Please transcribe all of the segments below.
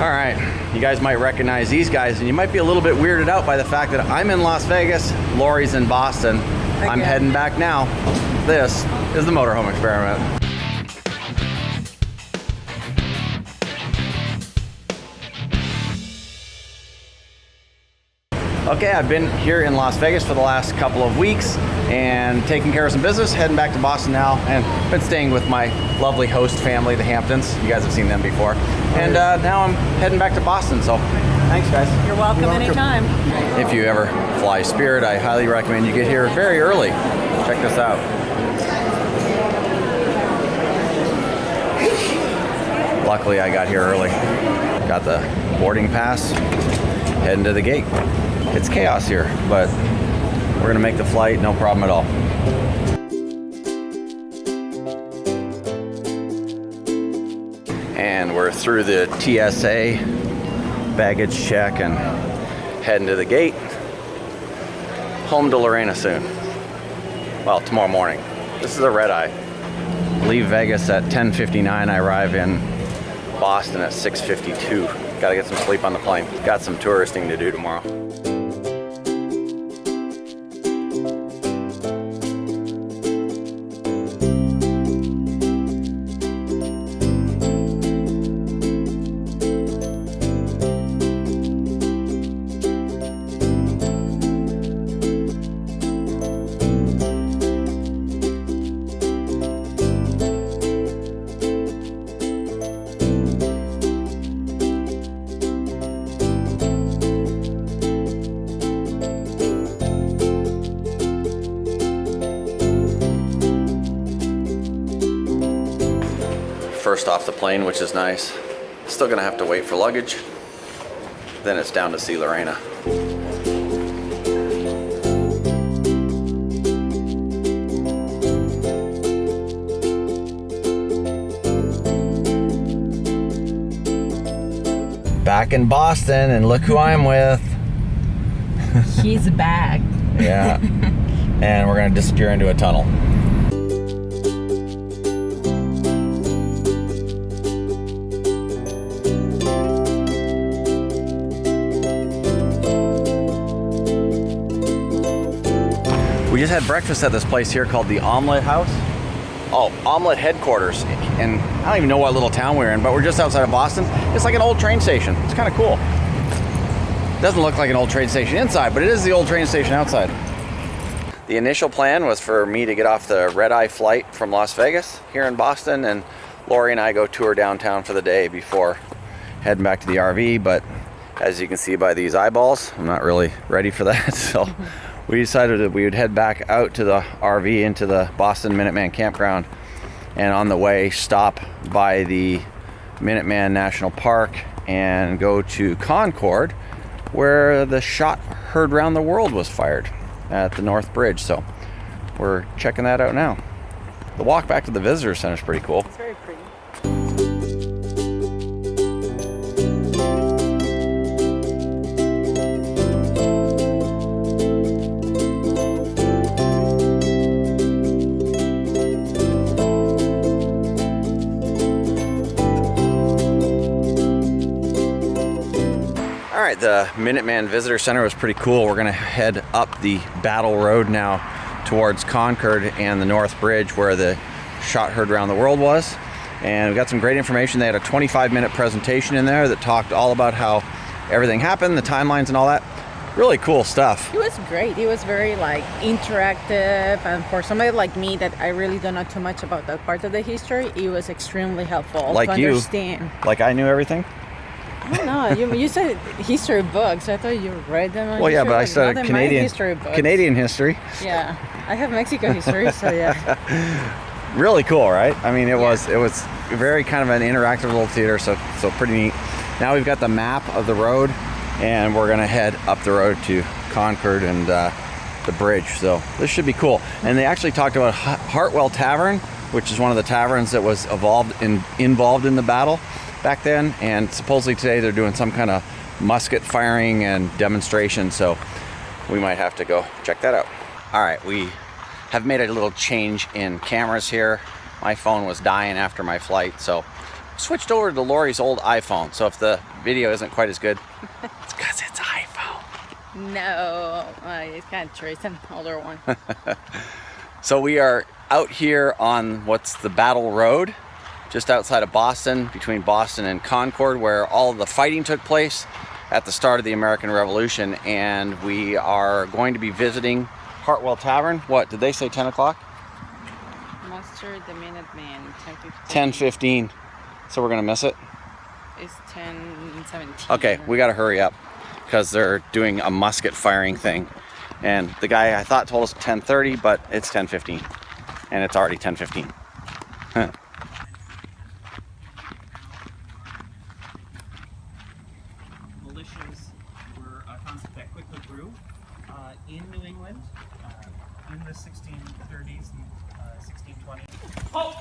All right, you guys might recognize these guys, and you might be a little bit weirded out by the fact that I'm in Las Vegas, Lori's in Boston. Okay. I'm heading back now. This is the Motorhome Experiment. Okay, I've been here in Las Vegas for the last couple of weeks and taking care of some business, heading back to Boston now, and been staying with my lovely host family, the Hamptons. You guys have seen them before. And now I'm heading back to Boston, so thanks guys. You're welcome anytime. If you ever fly Spirit, I highly recommend you get here very early. Check this out. Luckily I got here early. Got the boarding pass, heading to the gate. It's chaos here, but we're gonna make the flight, no problem at all. And we're through the TSA baggage check and heading to the gate. Home to Lorena soon. Well, tomorrow morning. This is a red eye. Leave Vegas at 10:59. I arrive in Boston at 6:52. Gotta get some sleep on the plane. Got some touristing to do tomorrow. First off the plane, which is nice. Still gonna have to wait for luggage. Then it's down to see Lorena. Back in Boston, and look who I'm with. He's back. Yeah. And we're gonna disappear into a tunnel. We just had breakfast at this place here called the Omelet House. Oh, Omelet Headquarters. And I don't even know what little town we're in, but we're just outside of Boston. It's like an old train station. It's kind of cool. Doesn't look like an old train station inside, but it is the old train station outside. The initial plan was for me to get off the red-eye flight from Las Vegas here in Boston, and Lori and I go tour downtown for the day before heading back to the RV, but as you can see by these eyeballs, I'm not really ready for that, so we decided that we would head back out to the RV into the Boston Minuteman Campground, and on the way stop by the Minuteman National Park and go to Concord, where the shot heard round the world was fired at the North Bridge. So we're checking that out now. The walk back to the visitor center is pretty cool. It's very pretty. All right, the Minuteman Visitor Center was pretty cool. We're gonna head up the Battle Road now towards Concord and the North Bridge where the shot heard around the world was. And we got some great information. They had a 25-minute presentation in there that talked all about how everything happened, the timelines and all that. Really cool stuff. It was great. It was very like interactive, and for somebody like me that I really don't know too much about that part of the history, it was extremely helpful like to understand. Like I knew everything? I don't know. You said history books. I thought you read them. Well, yeah, but I studied Canadian history. Yeah, I have Mexico history, so yeah. Really cool, right? I mean, it was very kind of an interactive little theater, so pretty neat. Now we've got the map of the road, and we're gonna head up the road to Concord and the bridge. So this should be cool. And they actually talked about Hartwell Tavern, which is one of the taverns that was involved in the battle back then, and supposedly today they're doing some kind of musket firing and demonstration, so we might have to go check that out. All right, we have made a little change in cameras here. My phone was dying after my flight, so switched over to Lori's old iPhone, so if the video isn't quite as good, it's because it's iPhone. No, it's kind of true. It's an older one. So we are out here on what's the Battle Road, just outside of Boston, between Boston and Concord, where all of the fighting took place at the start of the American Revolution, and we are going to be visiting Hartwell Tavern. What, did they say 10 o'clock? Mustard the Minuteman, 10:15. So we're gonna miss it? It's 10:17. Okay, we gotta hurry up because they're doing a musket firing thing. And the guy I thought told us 10:30, but it's 10:15. And it's already 10:15. Huh. Militias were a concept that quickly grew in New England in the 1630s and 1620s. Oh!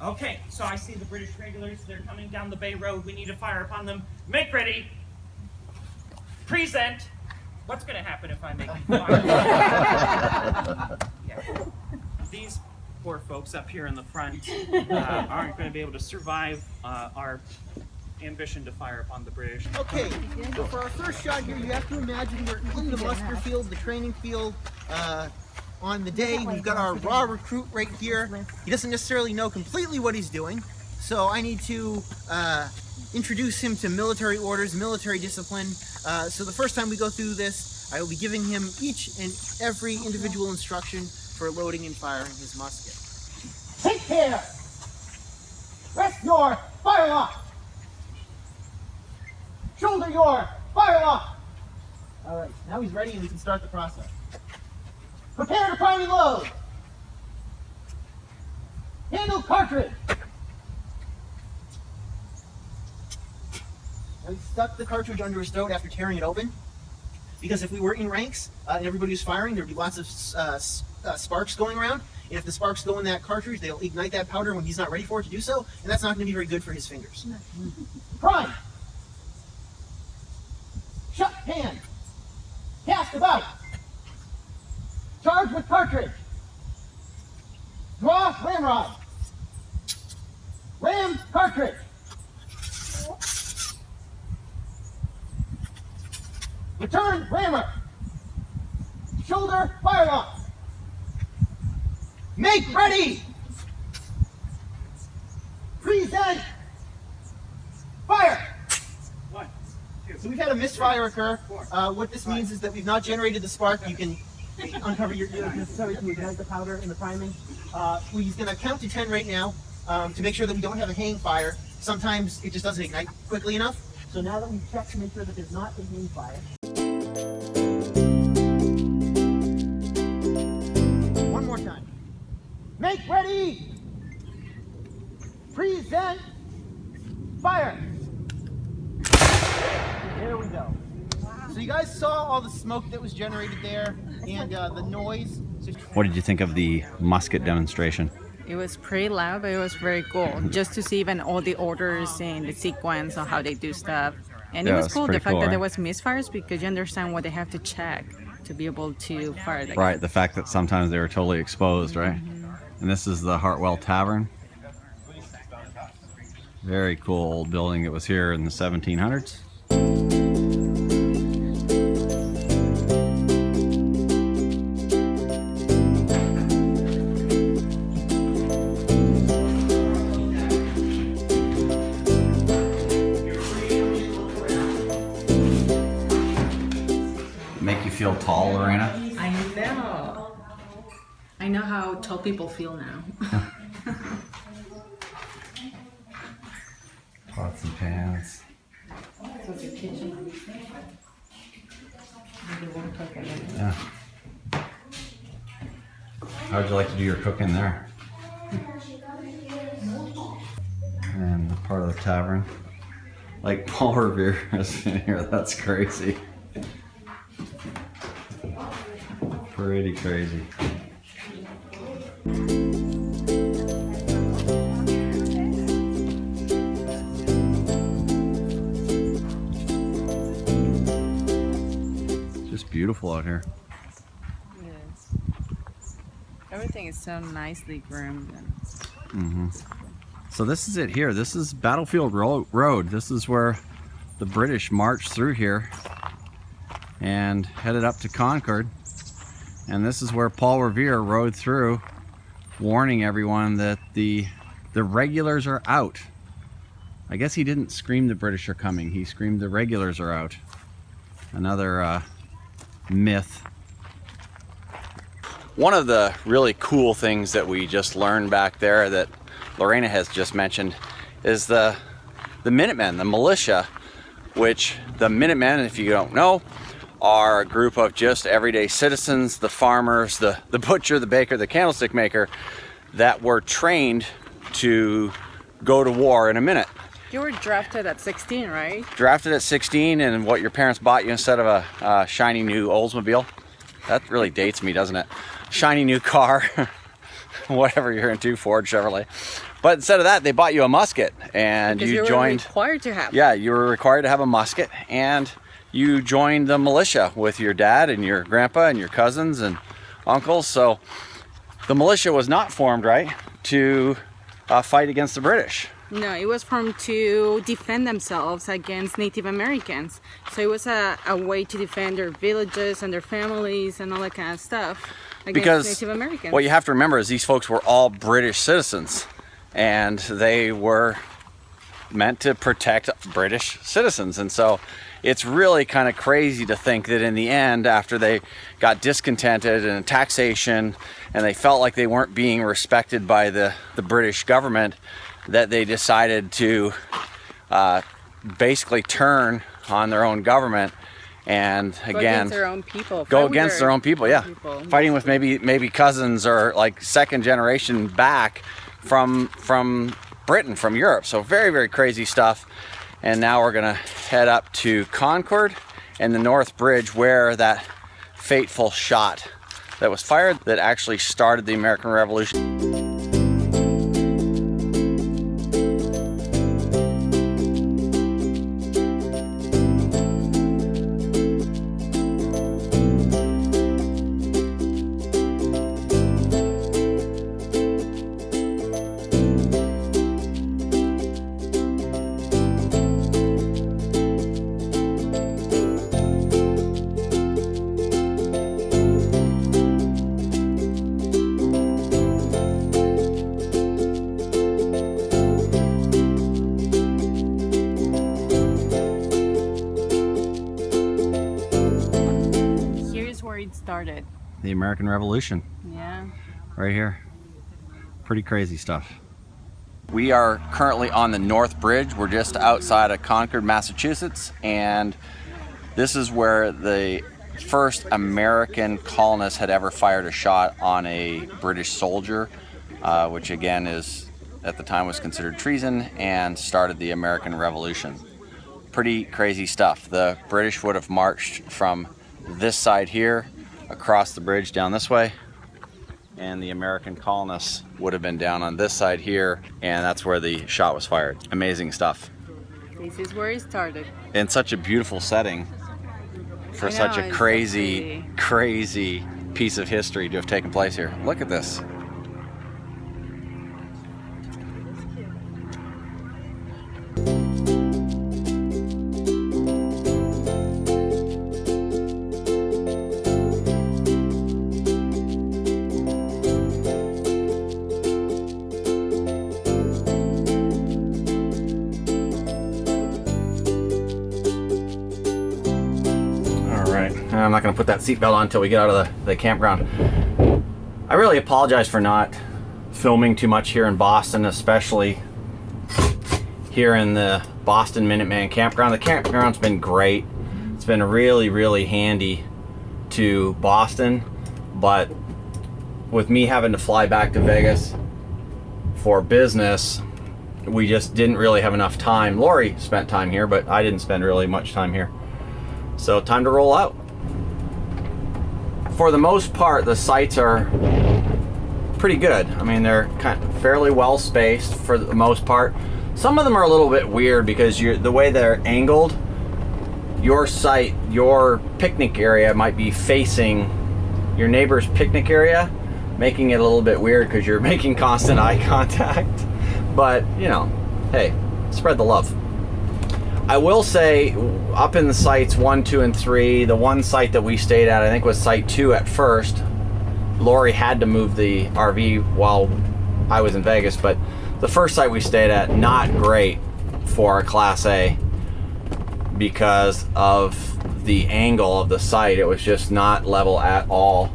Okay, so I see the British regulars. They're coming down the Bay Road. We need to fire upon them. Make ready. Present. What's going to happen if I make them fire? Yeah. These poor folks up here in the front aren't going to be able to survive our ambition to fire upon the British. Okay, so for our first shot here, you have to imagine we're in the muster field, the training field, on the day. We've got our raw recruit right here. He doesn't necessarily know completely what he's doing, so I need to introduce him to military orders, military discipline. So the first time we go through this, I will be giving him each and every individual instruction for loading and firing his musket. Take care! Rest your fire lock! Shoulder your fire lock! Alright, now he's ready and we can start the process. Prepare to prime and load! Handle cartridge! Now he stuck the cartridge under his throat after tearing it open. Because if we were in ranks and everybody was firing, there'd be lots of sparks going around. And if the sparks go in that cartridge, they'll ignite that powder when he's not ready for it to do so, and that's not going to be very good for his fingers. Prime! Shut hand! Cast about! Charge with cartridge! Draw ramrod! Ram cartridge! Return rammer! Shoulder fire lock! Make ready! Present! Fire! One, two. So we've had a misfire occur. What this means is that we've not generated the spark. You can uncover your necessary to ignite the powder in the priming. We're going to count to 10 right now to make sure that we don't have a hang fire. Sometimes it just doesn't ignite quickly enough. So now that we've checked to make sure that there's not a hang fire. One more time. Make ready! Present! Fire! There we go. So you guys saw all the smoke that was generated there and the noise. What did you think of the musket demonstration? It was pretty loud, but it was very cool. Just to see even all the orders and the sequence of how they do stuff. And Yeah, it it was was cool, the pretty fact cool, that right? there was misfires, because you understand what they have to check to be able to fire the Right, the fact that sometimes they were totally exposed, right? And this is the Hartwell Tavern. Very cool old building that was here in the 1700s. Make you feel tall, Lorena? I know. I know how tall people feel now. Pots and pans. So the kitchen. Yeah. How'd you like to do your cooking there? And the part of the tavern. Like Paul Revere has been here. That's crazy. Pretty crazy. Just beautiful out here. Yes. Everything is so nicely groomed. Mm-hmm. So this is it here. This is Battlefield Road. This is where the British marched through here and headed up to Concord. And this is where Paul Revere rode through, warning everyone that the regulars are out. I guess he didn't scream the British are coming. He screamed the regulars are out. Another myth. One of the really cool things that we just learned back there that Lorena has just mentioned is the Minutemen, the militia, which the Minutemen, if you don't know, are a group of just everyday citizens, the farmers, the butcher, the baker, the candlestick maker, that were trained to go to war in a minute. You were drafted at 16, right? Drafted at 16, and what your parents bought you instead of a shiny new Oldsmobile. That really dates me, doesn't it? Shiny new car, whatever you're into, Ford, Chevrolet. But instead of that, they bought you a musket, and Because you were joined. required to have. Yeah, you were required to have a musket, and you joined the militia with your dad and your grandpa and your cousins and uncles. So the militia was not formed, right, to fight against the British. No, it was formed to defend themselves against Native Americans. So it was a way to defend their villages and their families and all that kind of stuff against Because Native Americans. what you have to remember is these folks were all British citizens, and they were meant to protect British citizens. And so it's really kind of crazy to think that in the end, after they got discontented and taxation, and they felt like they weren't being respected by the British government, that they decided to basically turn on their own government and Go again against their own people. go against their own people. Yeah, people. fighting with maybe cousins or like second generation back from Britain, from Europe. So very, very crazy stuff. And now we're gonna head up to Concord and the North Bridge, where that fateful shot that was fired that actually started the American Revolution. Started. The American Revolution. Yeah. Right here. Pretty crazy stuff. We are currently on the North Bridge. We're just outside of Concord, Massachusetts, and this is where the first American colonist had ever fired a shot on a British soldier, which again is, at the time, was considered treason and started the American Revolution. Pretty crazy stuff. The British would have marched from this side here across the bridge down this way, and the American colonists would have been down on this side here, and that's where the shot was fired. Amazing stuff. This is where it started. In such a beautiful setting for such a crazy piece of history to have taken place here. Look at this. I'm not going to put that seatbelt on until we get out of the campground. I really apologize for not filming too much here in Boston, especially here in the Boston Minuteman Campground. The campground's been great. It's been really, really handy to Boston, but with me having to fly back to Vegas for business, we just didn't really have enough time. Lori spent time here, but I didn't spend really much time here. So time to roll out. For the most part, the sites are pretty good. I mean, they're kind of fairly well spaced for the most part. Some of them are a little bit weird because the way they're angled, your site, your picnic area might be facing your neighbor's picnic area, making it a little bit weird because you're making constant eye contact. But, you know, hey, spread the love. I will say, up in the sites 1, 2, and 3, the one site that we stayed at, I think was site 2 at first. Lori had to move the RV while I was in Vegas, but the first site we stayed at, not great for a Class A because of the angle of the site. It was just not level at all.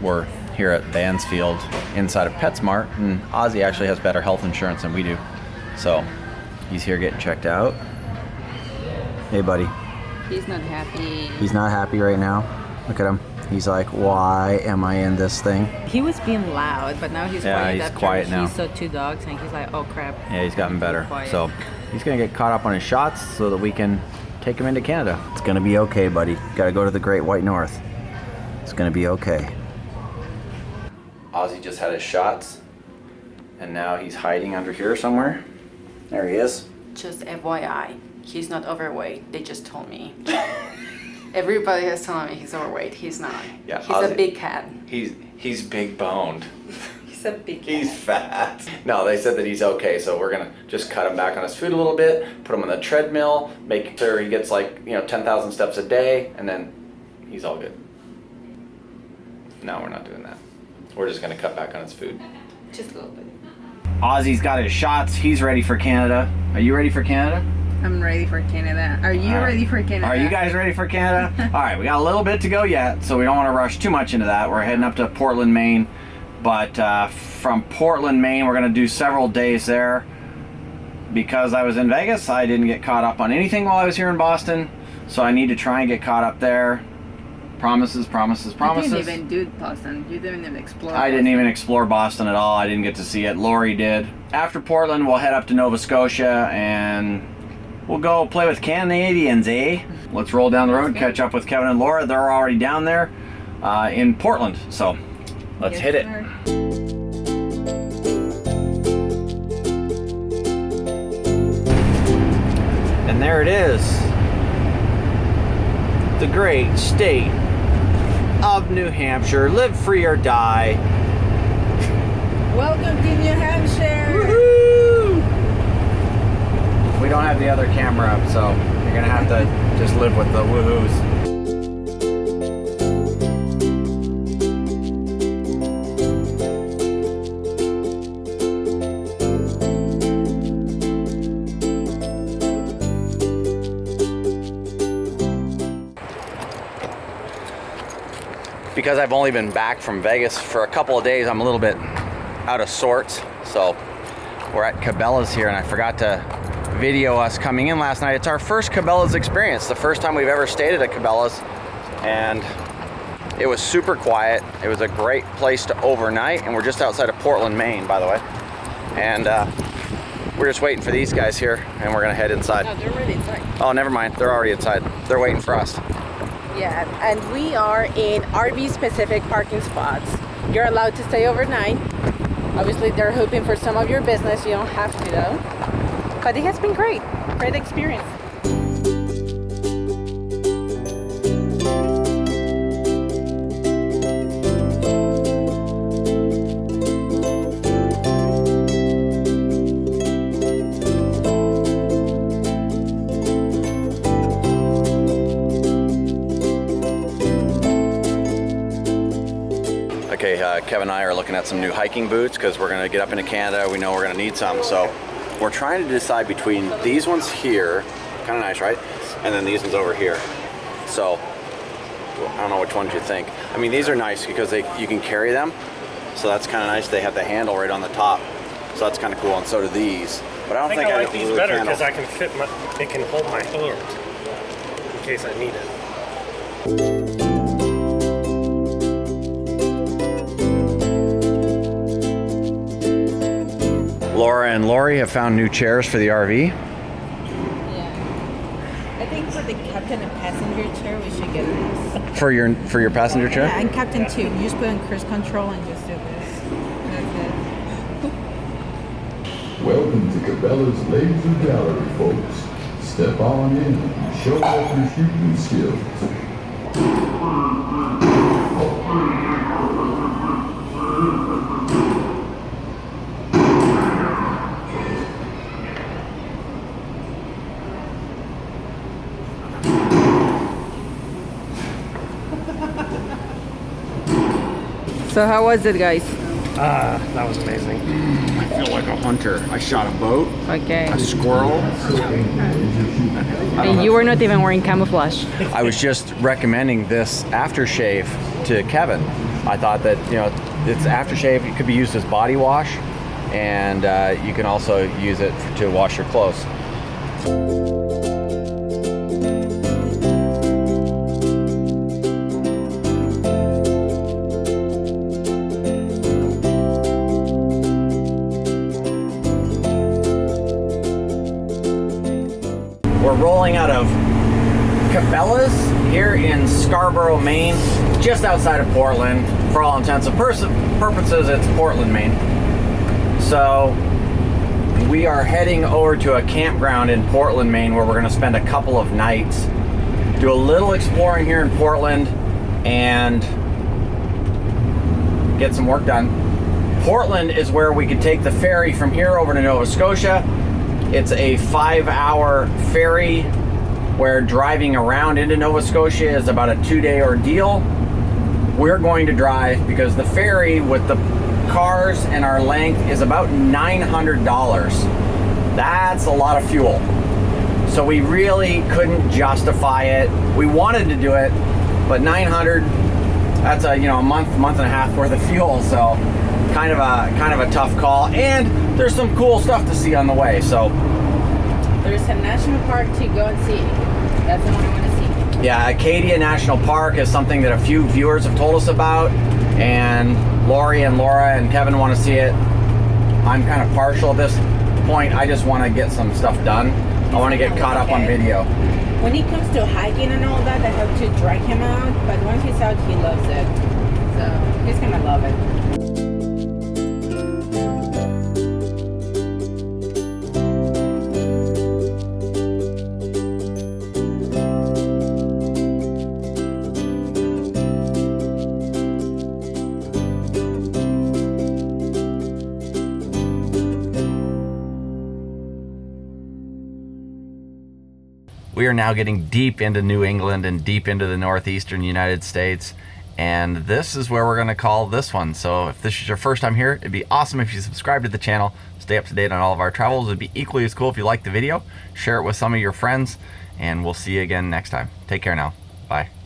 We're here at Vansfield inside of PetSmart, and Ozzy actually has better health insurance than we do. So he's here getting checked out. Hey buddy. He's not happy. He's not happy right now. Look at him. He's like, why am I in this thing? He was being loud, but now he's quiet. He's quiet now. He saw 2 dogs and he's like, oh crap. Yeah, he's gotten better. Quiet. So he's gonna get caught up on his shots so that we can take him into Canada. It's gonna be okay, buddy. Gotta go to the Great White North. It's gonna be okay. Ozzy just had his shots, and now he's hiding under here somewhere. There he is. Just FYI, he's not overweight. They just told me. Everybody is telling me he's overweight. He's not. Yeah, he's Ozzy, a big cat. He's big boned. He's a big cat. He's fat. No, they said that he's okay, so we're gonna just cut him back on his food a little bit, put him on the treadmill, make sure he gets like 10,000 steps a day, and then he's all good. No, we're not doing that. We're just gonna cut back on his food. Just a little bit. Ozzy's got his shots. He's ready for Canada. Are you ready for Canada? I'm ready for Canada. Are you ready for Canada? Are you guys ready for Canada? All right, we got a little bit to go yet, so we don't want to rush too much into that. We're heading up to Portland, Maine. But from Portland, Maine, we're going to do several days there. Because I was in Vegas, I didn't get caught up on anything while I was here in Boston. So I need to try and get caught up there. Promises, promises, promises. You didn't even do Boston. You didn't even explore I didn't even explore Boston at all. I didn't get to see it. Lori did. After Portland, we'll head up to Nova Scotia and we'll go play with Canadians, eh? Let's roll down the road, catch up with Kevin and Laura. They're already down there in Portland. So let's hit it. Sir. And there it is. The great state of New Hampshire. Live free or die. Welcome to New Hampshire. Woohoo! We don't have the other camera up, so you're gonna have to just live with the woohoos. Because I've only been back from Vegas for a couple of days, I'm a little bit out of sorts. So we're at Cabela's here, and I forgot to video us coming in last night. It's our first Cabela's experience, the first time we've ever stayed at a Cabela's, and it was super quiet. It was a great place to overnight, and we're just outside of Portland, Maine, by the way. And we're just waiting for these guys here, and we're gonna head inside. No, they're already inside. Oh, never mind, they're already inside. They're waiting for us. Yeah, and we are in RV-specific parking spots. You're allowed to stay overnight. Obviously, they're hoping for some of your business. You don't have to, though. But it has been great. Great experience. Okay, Kevin and I are looking at some new hiking boots because we're gonna get up into Canada. We know we're gonna need some, so we're trying to decide between these ones here, kind of nice, right? And then these ones over here. So I don't know which ones you think. I mean, these are nice because you can carry them, so that's kind of nice. They have the handle right on the top, so that's kind of cool. And so do these. But I don't think I like these better because I can fit it can hold my hand in case I need it. Laura and Lori have found new chairs for the RV. Yeah. I think for the captain and passenger chair, we should get this. For your passenger chair? Yeah, and captain too. You just put on cruise control and just do this. That's it. Welcome to Cabela's Laser Gallery, folks. Step on in and show off your shooting skills. So how was it, guys? That was amazing. I feel like a hunter. I shot a boat, Okay. a squirrel. And you were not even wearing camouflage. I was just recommending this aftershave to Kevin. I thought that, you know, it's aftershave. It could be used as body wash, and you can also use it to wash your clothes. We're rolling out of Cabela's here in Scarborough, Maine, just outside of Portland. For all intents and purposes, it's Portland, Maine. So we are heading over to a campground in Portland, Maine, where we're going to spend a couple of nights, do a little exploring here in Portland, and get some work done. Portland is where we could take the ferry from here over to Nova Scotia. It's a 5-hour ferry where driving around into Nova Scotia is about a 2-day ordeal. We're going to drive because the ferry with the cars and our length is about $900. That's a lot of fuel. So we really couldn't justify it. We wanted to do it, but $900, that's a month and a half worth of fuel. So kind of a tough call, and there's some cool stuff to see on the way. So There's a national park to go and see. That's the one I want to see. yeah, Acadia National Park is something that a few viewers have told us about, and Lori and Laura and Kevin want to see it. I'm kind of partial at this point. I just want to get some stuff done. I want to get caught up on video. When it comes to hiking and all that, I have to drag him out, but once he's out, he loves it. So he's gonna love it. We are now getting deep into New England and deep into the northeastern United States, and this is where we're going to call this one. So if this is your first time here, it'd be awesome if you subscribe to the channel, stay up to date on all of our travels. It'd be equally as cool if you like the video, share it with some of your friends, and we'll see you again next time. Take care now. Bye.